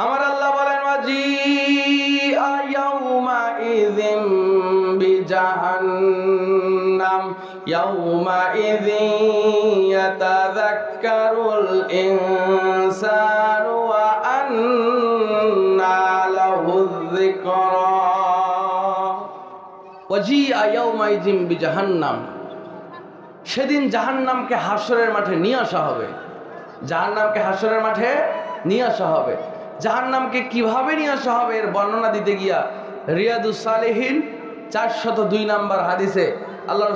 আমার আল্লাহ বলেন ওয়াজিআ ইয়াউমা ইযিম বিজাহান্নাম ইয়াউমা ইযিন ইয়াতাযাক্কারুল ইনসানু ওয়া আন্না লাহুয যিকরা। ওয়াজিআ ইয়াউমা ইযিম বিজাহান্নাম, সেদিন জাহান্নামকে হাসরের মাঠে নিয়ে আসা হবে। জাহান্নামকে হাসরের মাঠে নিয়ে আসা হবে। জাহান্নামকে কিভাবে নিয়ে আসা হবে এর বর্ণনা দিতে গিয়া রিয়াদুস সালেহিন 402 নম্বর হাদিসে আল্লাহ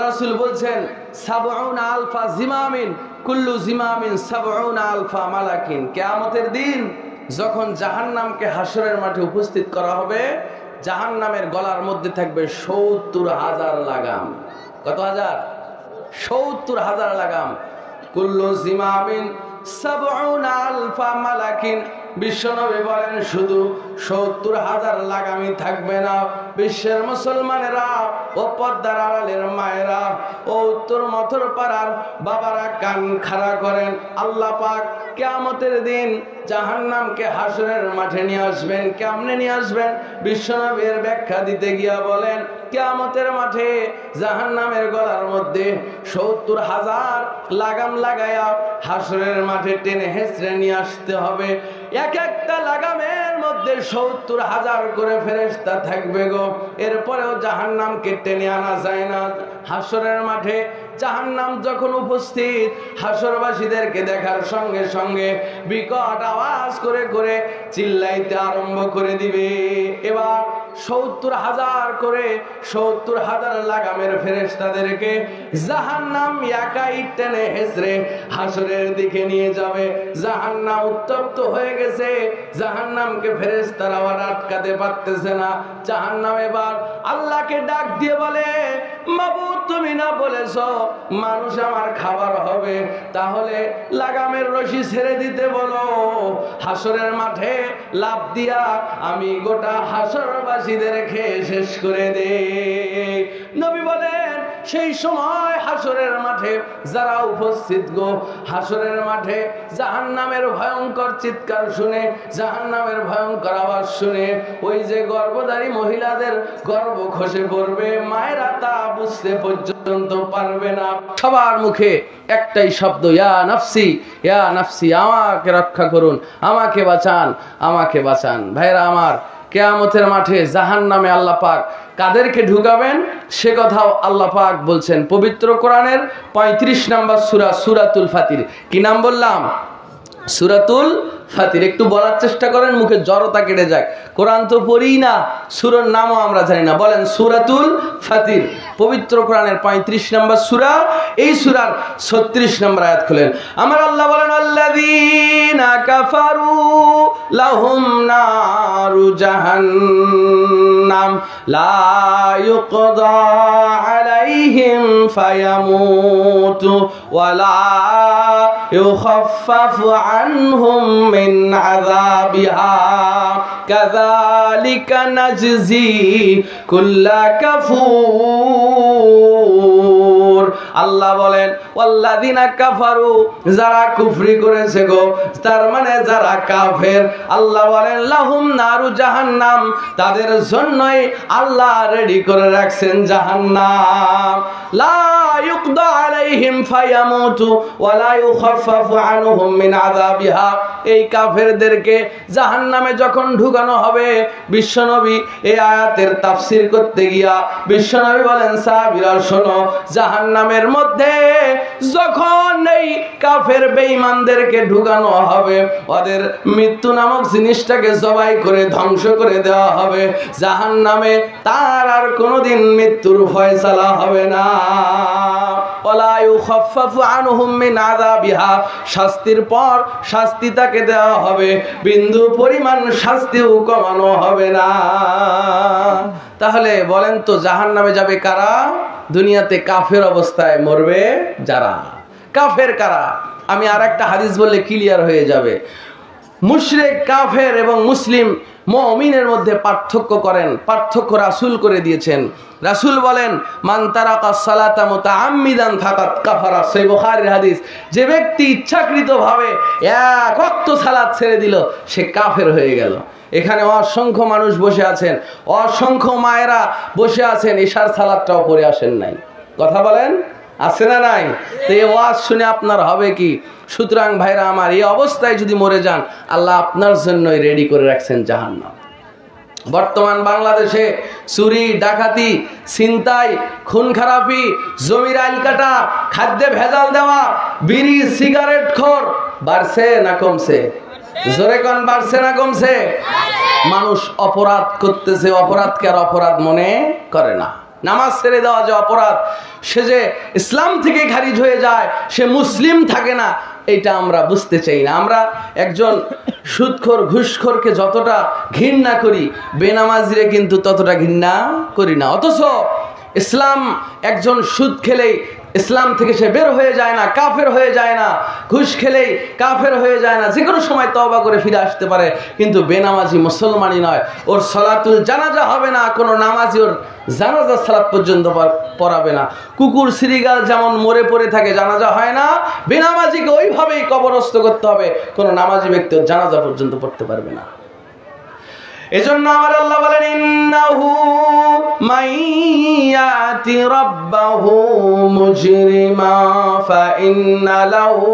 রাসূল বলছেন সাবউনা আলফা জিমামিন কুল্লু জিমামিন সাবউনা আলফা মালাকিন। কিয়ামতের দিন যখন জাহান্নামকে হাসরের মাঠে উপস্থিত করা হবে, জাহান্নামের গলার মধ্যে থাকবে 70,000 লাগাম। কত হাজার? 70,000 লাগাম। কুল্লু জিমামিন সাবউনা আলফা মালাকিন। বিশ্বনবী বলেন শুধু 70,000 লাগামই থাকবে না, বিশ্বের মুসলমানেরা ও পর্দার আড়ালের মায়েরা ও উত্তর মথুর পাড়ার বাবারা কান খাড়া করেন। আল্লাহ পাক কিয়ামতের দিন জাহান্নামকে হাসরের মাঠে নিয়ে আসবেন। কেমনে নিয়ে আসবেন? বিশ্বনবীর ব্যাখ্যা দিতে গিয়া বলেন কিয়ামতের মাঠে জাহান্নামের গলার মধ্যে 70,000 লাগাম লাগায়া হাসরের মাঠে টেনে হেঁচড়ে নিয়ে আসতে হবে। এক একটা লাগামের মধ্যে 70,000 করে ফেরেশতা থাকবে গো। এরপরেও জাহান্নামকে টেনে আনা যায় না। হাসরের মাঠে জাহান্নাম যখন উপস্থিত, হাসরবাসীদেরকে দেখার সঙ্গে সঙ্গে বিকট আওয়াজ করে করে চিল্লাইতে আরম্ভ করে দিবে। এবার 70,000 করে 70,000 লাগামের ফেরেশতাদেরকে জাহান্নাম একাই টেনে হেঁচড়ে হাসরের দিকে নিয়ে যাবে। জাহান্নাম উত্তপ্ত হয়ে গেছে, জাহান্নামকে ফেরেশতারা আর আটকাতে পারতেছে না। জাহান্নাম এবার আল্লাহকে ডাক দিয়ে বলে, মাবুদ তুমি না বলেছো মানুষ আমার খাবার হবে, তাহলে লাগামের রশি ছেড়ে দিতে বলো। হাসরের মাঠে লাফ দিয়া আমি গোটা হাসরবাসীদের খেয়ে শেষ করে দে। নবী বলেন সেই সময় হাসরের মাঠে যারা উপস্থিত গো, হাসরের মাঠে জাহান্নামের ভয়ঙ্কর চিৎকার শুনে, জাহান্নামের ভয়ঙ্কর আওয়াজ শুনে ওই যে গর্ভধারী মহিলাদের গর্ভ খসে পড়বে। মায়েরা তা বুঝতে পর্যন্ত পারবে না। সবার মুখে একটাই শব্দ, ইয়া নাফসি, ইয়া নাফসি, আমাকে রক্ষা করুন, আমাকে বাঁচান, আমাকে বাঁচান। ভাইরা আমার, কিয়ামতের মাঠে জাহান্নামে আল্লাহ পাক কাদেরকে ঢুকাবেন সে কথাও আল্লাহ পাক বলছেন পবিত্র কোরআনের 35 নম্বর সূরা, সূরাতুল ফাতির। কি নাম বললাম? সূরাতুল ফাতির। একটু বলার চেষ্টা করেন, মুখে জড়তা কেটে যায়। কোরআন তো পড়ি না, সূরার নামও আমরা জানি না। বলেন সূরাতুল ফাতির, পবিত্র কোরআনের 35 নম্বর সূরা। এই সূরার 36 নম্বর আয়াত খুলেন। আমার আল্লাহ বলেন আল্লাযীনা কাফারু লাহুম নারু জাহান্নাম লা ইউকদা আলাইহিম ফায়ামুতু ওয়া লা ইউখাফফাফু আনহুম মিন আযাবিহা কাযালিকা নাজজি কুল্লা কাফুর। আল্লাহ বলেন ওয়াল্লাযিনা কাফারু, যারা কুফরি করেছে গো, তার মানে যারা কাফের, আল্লাহ বলেন লাহুম নারু জাহান্নাম, তাদের জন্যই আল্লাহ রেডি করে রাখছেন জাহান্নাম। লা ইউকদা আলাইহিম ফায়ামুতু ওয়া লা ইউখাফফাফু আনহুম মিন আযাবিহা। এই কাফেরদেরকে জাহান্নামে যখন ঢুকানো হবে, বিশ্বনবী এই আয়াতের তাফসীর করতে গিয়া বিশ্বনবী বলেন সাহাবীরা শোনো, জাহান্নামের মধ্যে যখন এই কাফের বেঈমানদেরকে ঢুকানো হবে, ওদের মৃত্যু নামক জিনিসটাকে জবাই করে ধ্বংস করে দেওয়া হবে। জাহান্নামে তার আর কোনোদিন মৃত্যুর ফয়সালা হবে না। ওয়ালা ইউখাফফাফু আনহুম মিন আযাবিহা, শাস্তির পর শাস্তি তাকে দেওয়া হবে, বিন্দু পরিমাণ শাস্তিও কমানো হবে না। তাহলে বলেন তো জাহান্নামে যাবে কারা? দুনিয়াতে কাফের অবস্থায় মরবে যারা। কাফের কারা? আমি আর একটা হাদিস বললে ক্লিয়ার হয়ে যাবে। মুশরিক, কাফের এবং মুসলিম মুমিনের মধ্যে পার্থক্য করেন, পার্থক্য রাসূল করে দিয়েছেন। রাসূল বলেন, মান তারাকা সালাতা মুতাআম্মিদান ফাকাদ কাফারা। সহিহ বুখারীর হাদিস। যে ব্যক্তি ইচ্ছাকৃতভাবে এক ওয়াক্ত সালাত ছেড়ে দিল, সে কাফের হয়ে গেল। এখানে অসংখ্য মানুষ বসে আছেন, অসংখ্য মায়েরা বসে আছেন, ইশার সালাতটাও পড়ে আসেন নাই। কথা বলেন, আছে না নাই? তো এই ওয়াজ শুনে আপনার হবে কি? সুতরাং ভাইরা আমার, এই অবস্থায় যদি মরে যান, আল্লাহ আপনার জন্যই রেডি করে রাখছেন জাহান্নাম। বর্তমান বাংলাদেশে চুরি, ডাকাতি, ছিনতাই, খুন খারাপি, জমির আইল কাটা, খাদ্যে ভেজাল দেওয়া, বিড়ি সিগারেট খোর বাড়ছে না কমছে? জোরে কোন, বাড়ছে না কমছে? মানুষ অপরাধ করতেছে, অপরাধকে আর অপরাধ মনে করে না। নামাজ ছেড়ে দেওয়া যে অপরাধ, সে যে ইসলাম থেকে খারিজ হয়ে যায়, সে মুসলিম থাকে না, এইটা আমরা বুঝতে চাই না। আমরা একজন সুদখোর, ঘুষখোরকে যতটা ঘৃণা করি, বেনামাজিরে কিন্তু ততটা ঘৃণা করি না। অথচ ইসলাম, একজন সুদ খেলেই ইসলাম থেকে সে বের হয়ে যায় না, কাফের হয়ে যায় না। ঘুষ খেলেই কাফের হয়ে যায় না, যে কোনো সময় তওবা করে ফিরে আসতে পারে। কিন্তু বেনামাজি মুসলমানই নয়, ওর সালাতুল জানাজা হবে না, কোনো নামাজি ওর জানাজা সালাত পর্যন্ত পড়াবে না। কুকুর শ্রীগাল যেমন মরে পড়ে থাকে, জানাজা হয় না, বেনামাজিকে ওইভাবেই কবরস্থ করতে হবে, কোনো নামাজি ব্যক্তি ওর জানাজা পর্যন্ত পড়তে পারবে না। এজন্য আমার আল্লাহ বলেন, ইন্নাহু মাইয়াতি রাব্বাহু মুজরিমা ফাইন্না লাহু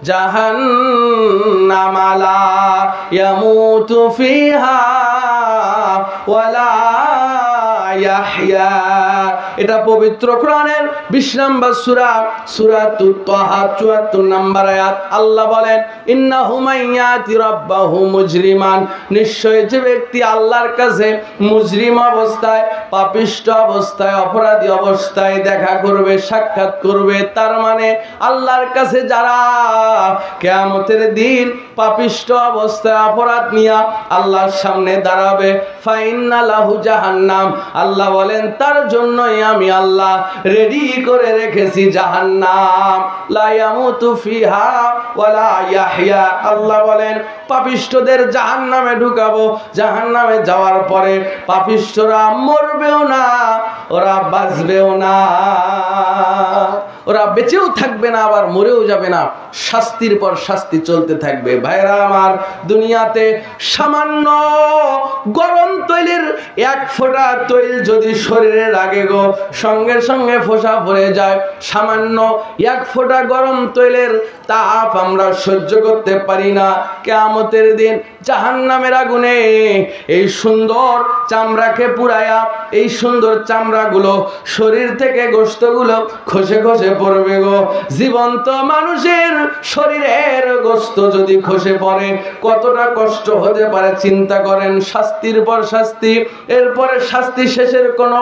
জাহান্নামা লা ইয়ামুতু ফিহা ওয়ালা ইয়াহইয়া। এটা পবিত্র কোরআনের 20 নম্বর সূরা, সূরাতুত তাহা 74 নম্বর আয়াত। আল্লাহ বলেন, ইন্নাহু মাইয়াতি রাব্বাহু মুজরিমান, নিশ্চয় যে ব্যক্তি আল্লাহর কাছে মুজরিম অবস্থায়, পাপিষ্ঠ অবস্থায়, অপরাধী অবস্থায় দেখা করবে, সাক্ষাৎ করবে, তার মানে আল্লাহর কাছে যারা কিয়ামতের দিন পাপিষ্ঠ অবস্থায় অপরাধ নিয়ে আল্লাহর সামনে দাঁড়াবে, ফাইন্না লাহু জাহান্নাম, আল্লাহ বলেন তার জন্যই আমি আল্লাহ রেডি করে রেখেছি জাহান্নাম, লা ইয়ামুতু ফিহা ওয়ালা ইয়াহইয়া। আল্লাহ বলেন পাপিষ্ঠদের জাহান্নামে ঢুকাবো, জাহান্নামে যাওয়ার পরে পাপিষ্ঠরা মরবেও না, ওরা বাঁচবেও না, ওরা বেঁচেও থাকবে না, আবার মরেও যাবে না, শাস্তির পর শাস্তি চলতে থাকবে। ভাইরা আমার, দুনিয়াতে সামান্য গরম তৈলের এক ফোঁটা তৈল যদি শরীরে লাগে গো, সঙ্গে সঙ্গে ফোঁসা পড়ে যায়। সামান্য এক ফোঁটা গরম তৈলের তাপ আমরা সহ্য করতে পারি না। কিয়ামতের দিন জাহান্নামের আগুনে এই সুন্দর চামড়াকে পুড়ায়া, এই সুন্দর চামড়াগুলো শরীর থেকে গোশতগুলো খসে খসে পড়বে গো। জীবন্ত মানুষের শরীরের গোশত যদি খসে পড়ে, কতটা কষ্ট হতে পারে চিন্তা করেন। শাস্তির পর শাস্তি, এরপরে শাস্তি শেষের কোনো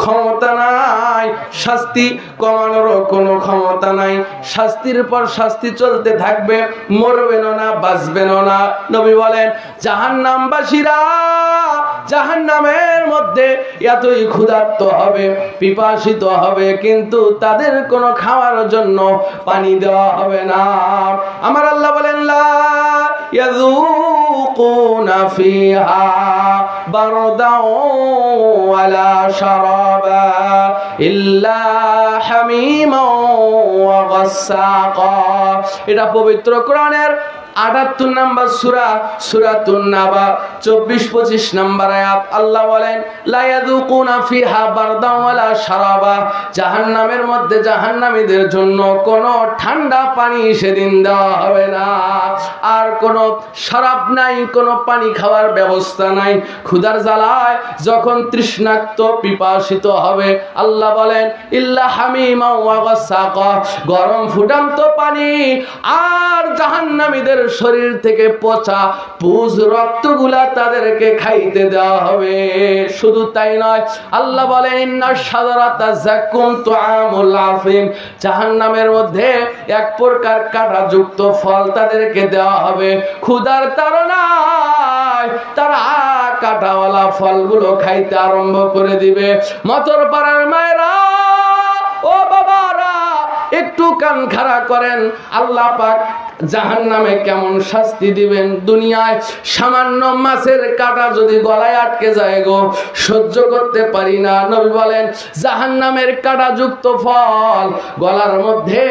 ক্ষমতা নাই, শাস্তি কমানোরও কোনো ক্ষমতা নাই, শাস্তির পর শাস্তি চলতে থাকবে, মরবেনও না, বাঁচবেনও না। নবী বলেন, জাহান্নামবাসীরা জাহান্নামের মধ্যে এতই ক্ষুধার্ত হবে, পিপাসিত হবে, কিন্তু তাদের কোনো খাওয়ার জন্য পানি দেওয়া হবে না। আমার আল্লাহ বলেন, লা ইয়াযুকুনা ফিহা বারদাও ওয়ালা শারাবা ইল্লা হামিমা ওয়া গাসসাকা। এটা পবিত্র কোরআনের 78 নম্বর সূরা, সূরাতুন নাবা 24-25 নম্বর আয়াত। আল্লাহ বলেন, লা ইয়াযুকুনা ফিহা বারদাও ওয়ালা শারাবা, জাহান্নামের মধ্যে জাহান্নামীদের জন্য কোনো ঠান্ডা পানি সেদিন দেওয়া হবে না, আর কোনো শরাব নাই, কোনো পানি খাওয়ার ব্যবস্থা নাই। ক্ষুধার জ্বালায় যখন তৃষ্ণাক্ত পিপাসিত হবে, আল্লাহ বলেন, ইল্লা হামিমা ওয়া গাসসাকা, গরম ফুটান্ত পানি, আর জাহান্নামীদের শরীর থেকে পচা পুজ রক্তগুলা তাদেরকে খাইতে দেওয়া হবে। শুধু তাই নয়, আল্লাহ বলেন, ইন্নাশ শাজারাতা যাকুম তুআমুল আফিম, জাহান্নামের মধ্যে এক প্রকার কাঁটাযুক্ত ফল তাদেরকে দেওয়া হবে। ক্ষুধার তাড়নায় তারা কাঁটাওয়ালা ফলগুলো খাইতে আরম্ভ করে দিবে। মতর পাড়ার মায়েরা, ও বাবারা, একটু কান খাড়া করেন। আল্লাহ পাক জাহান্নামে কেমন শাস্তি দিবেন। দুনিয়ায় সামান্য মাছের কাঁটা যদি গলায় আটকে যায় গো, সহ্য করতে পারি না। নবী বলেন জাহান্নামের কাঁটাযুক্ত ফল গলার মধ্যে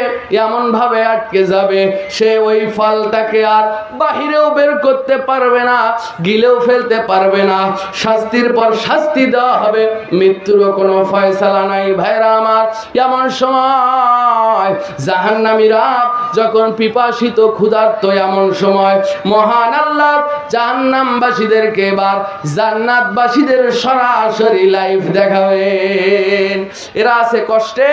এমন ভাবে আটকে যাবে, সে ওই ফলটাকে আর বাহিরেও বের করতে পারবে না, গিলেও ফেলতে পারবে না। শাস্তির পর শাস্তি দেওয়া হবে, মৃত্যুরও কোনো ফয়সালা নাই। ভাইরা আমার, এমন সময় জাহান্নামীরা যখন পিপাসিত ক্ষুধার্ত, এমন সময় মহান আল্লাহ জাহান্নামবাসীদেরকে এবার জান্নাতবাসীদের সরাসরি লাইভ দেখাবেন। এরা আছে কষ্টে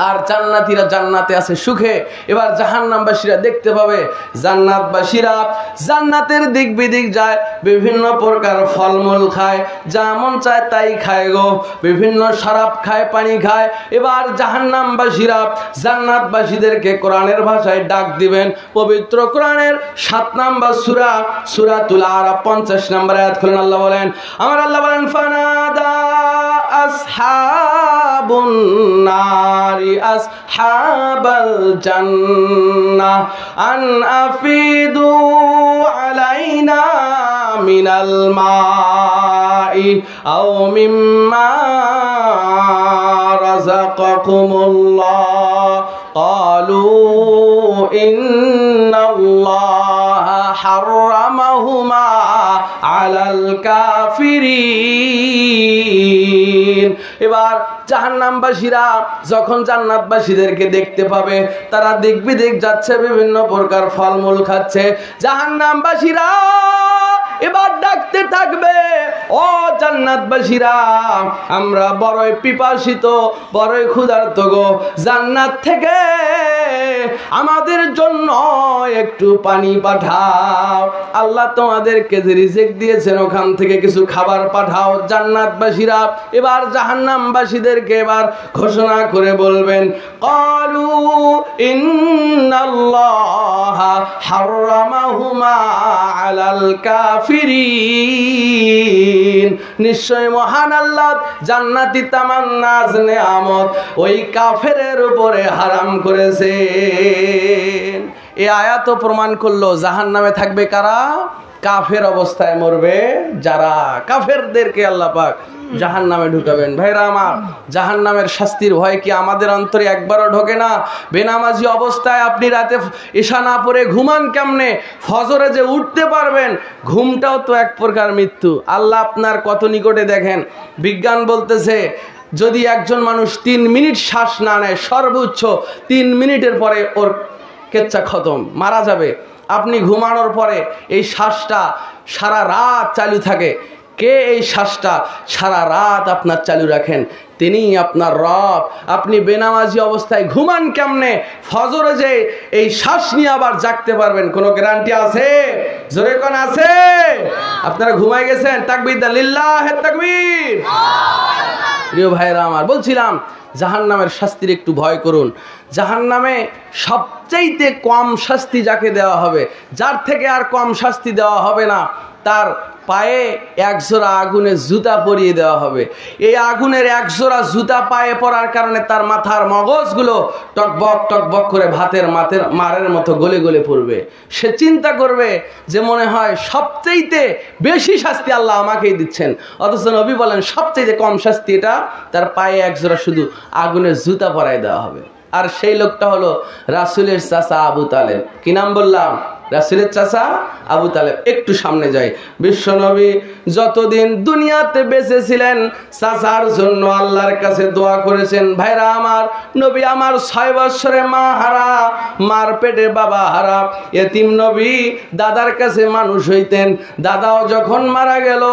আর জান্নাতীরা জান্নাতে আছে সুখে। এবার জাহান্নামবাসীরা দেখতে পাবে জান্নাতবাসীরা জান্নাতের দিক বিদিক যায়, বিভিন্ন প্রকার ফলমূল খায়, যা মন চায় তাই খায় গো, বিভিন্ন শরাব খায়, পানি খায়। এবার জাহান্নামবাসীরা জান্নাতবাসীদেরকে কোরআনের ভাষায় ডাক দিবেন। পবিত্র কোরআনের 7 নম্বর সূরা, সূরাতুল আরাফ 50 নম্বর আয়াত খুলেন। আল্লাহ বলেন, আমার আল্লাহ বলেন, ফানাদা আসহাবুন নার আসহাবাল জান্নাহ আন আফিদু আলাইনা মিনাল মাই আও মিম্মা রাযাকাকুমুল্লাহ ক্বালু ইন্নাল্লাহা হাররামাহুমা আলাল কাফিরিন। এবার জাহান্নামবাসীরা যখন জান্নাতবাসীদেরকে দেখতে পাবে, তারা দিক বিদিক যাচ্ছে, বিভিন্ন প্রকার ফলমূল খাচ্ছে। জাহান্নামবাসীরা এবার ডাকতে থাকবে, ও জান্নাতবাসীরা, আমরা বড়ই পিপাসিত, বড়ই ক্ষুধার্ত গো, জান্নাত থেকে আমাদের জন্য একটু পানি পাঠাও। আল্লাহ তোমাদেরকে যে রিজিক দিয়েছেন ওখান থেকে কিছু খাবার পাঠাও। জান্নাতবাসীরা এবার জাহান্নামবাসীদেরকে এবার ঘোষণা করে বলবেন, ক্বালু ইন্নাল্লাহা হাররামাহুমা আলাল কাফিরিন। নিশ্চয় মহান আল্লাহ জান্নাতি তামাম নাজ নেয়ামত ওই কাফেরের উপরে হারাম করেছেন। এই আয়াত প্রমাণ করলো জাহান্নামে থাকবে কারা? কাফের অবস্থায় মরবে যারা। কাফেরদেরকে আল্লাহ পাক জাহান্নামে ঢুকাবেন। ভাইরা আমার, জাহান্নামের শাস্তির ভয় কি আমাদের অন্তরে একবারও ঢোকে না? বেনামাজি অবস্থায় আপনি রাতে ঈশা না পড়ে ঘুমান কেমনে? ফজরে যে উঠতে পারবেন, ঘুমটাও তো এক প্রকার মৃত্যু। আল্লাহ আপনার কত নিকটে দেখেন। বিজ্ঞান বলতেছে যদি একজন মানুষ 3 মিনিট শ্বাস না নেয়, সর্বোচ্চ 3 মিনিটের পরে ওর কেচ্ছা খতম, মারা যাবে। আপনি ঘুমানোর পরে এই শ্বাসটা সারা রাত চালু থাকে। কে এই শ্বাসটা সারা রাত আপনার চালু রাখেন? তিনি আপনার রব। আপনি বেনামাজি অবস্থায় ঘুমান কেমনে? ফজরে যে এই শ্বাস নিয়ে আবার জাগতে পারবেন, কোনো গ্যারান্টি আছে? জোরে কোন আছে? আপনারা ঘুমায় গেছেন? তাকবীর দেন, লিল্লাহে তাকবীর। প্রিয় ভাইরা আমার, বলছিলাম জাহান্নামের শাস্তির একটু ভয় করুন। জাহান্নামে সবচাইতে কম শাস্তি যাকে দেওয়া হবে, যার থেকে আর কম শাস্তি দেওয়া হবে না, তার পায়ে 1 জোড়া আগুনের জুতা পরিয়ে দেওয়া হবে। এই আগুনের 1 জোড়া জুতা পায়ে পড়ার কারণে তার মাথার মগজগুলো টকবক টকবক করে ভাতের মারের মতো গলে গলে পড়বে। সে চিন্তা করবে যে মনে হয় সবচাইতে বেশি শাস্তি আল্লাহ আমাকেই দিচ্ছেন, অথচ নবী বলেন সবচাইতে কম শাস্তি এটা, তার পায়ে 1 জোড়া শুধু আগুনের জুতা পরায় দেওয়া হবে। আর সেই লোকটা হলো রাসূলের চাচা আবু তালেব। কি নাম বললাম? রাসূলের চাচা আবু তালেব। একটু সামনে যাই। বিশ্বনবী যতদিন দুনিয়াতে বেঁচে ছিলেন চাচার জন্য আল্লাহর কাছে দোয়া করেছেন। ভাইরা আমার, নবী আমার 6 বছরে মা হারা, মার পেটে বাবা হারা এতিম নবী দাদার কাছে মানুষ হইতেন। দাদাও যখন মারা গেল,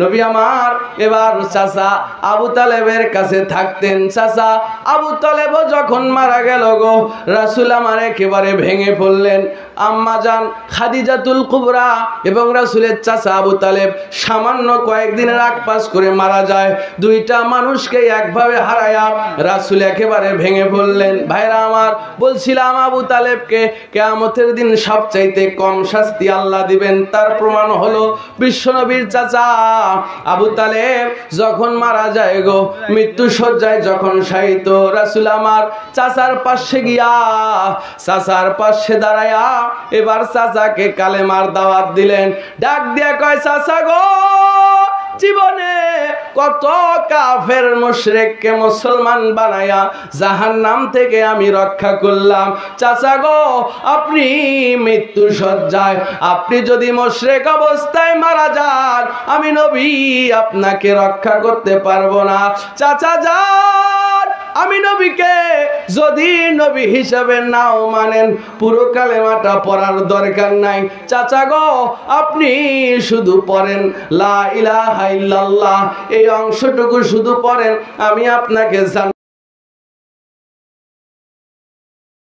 নবী আমার এবার চাচা আবু তালেবের কাছে থাকতেন। চাচা আবু তালেবও যখন মারা গেল গো, রাসূল আমার একেবারে ভেঙে পড়লেন। আম্মা জান খাদিজাতুল কুবরা এবং রাসূলের চাচা আবু তালেব সামান্য কয়েকদিনের আগ পাশ করে মারা যায়। দুইটা মানুষকে একভাবে হারায়া রাসূল একেবারে ভেঙে পড়লেন। ভাইরা আমার, বলছিলাম আবু তালেবকে কিয়ামতের দিন সবচাইতে কম শাস্তি আল্লাহ দিবেন। তার প্রমাণ হলো বিশ্বনবীর চাচা আবু তালেব যখন মারা যায় গো, মৃত্যু শয্যায় যখন শায়িত, রাসূল আমার চাচার পাশে গিয়া চাচার পাশে দাঁড়ায়া এবার চাচাকে কালেমার দাওয়াত দিলেন। ডাক দিয়া কয়, চাচা গো, জীবনে কত কাফের মুশরিককে মুসলমান বানায়া জাহান্নাম থেকে আমি রক্ষা করলাম। চাচা গো, আপনি মৃত্যু শয্যায়, আপনি যদি মুশরিক অবস্থায় মারা যান, আমি নবী আপনাকে রক্ষা করতে পারবো না। চাচা যান, আমি নবীকে যদি নবী হিসাবে নাও মানেন, পুরো কালেমাটা পড়ার দরকার নাই। চাচা গো, আপনি শুধু পড়েন লা ইলাহা ইল্লাল্লাহ, এই অংশটুকু শুধু পড়েন, আমি আপনাকে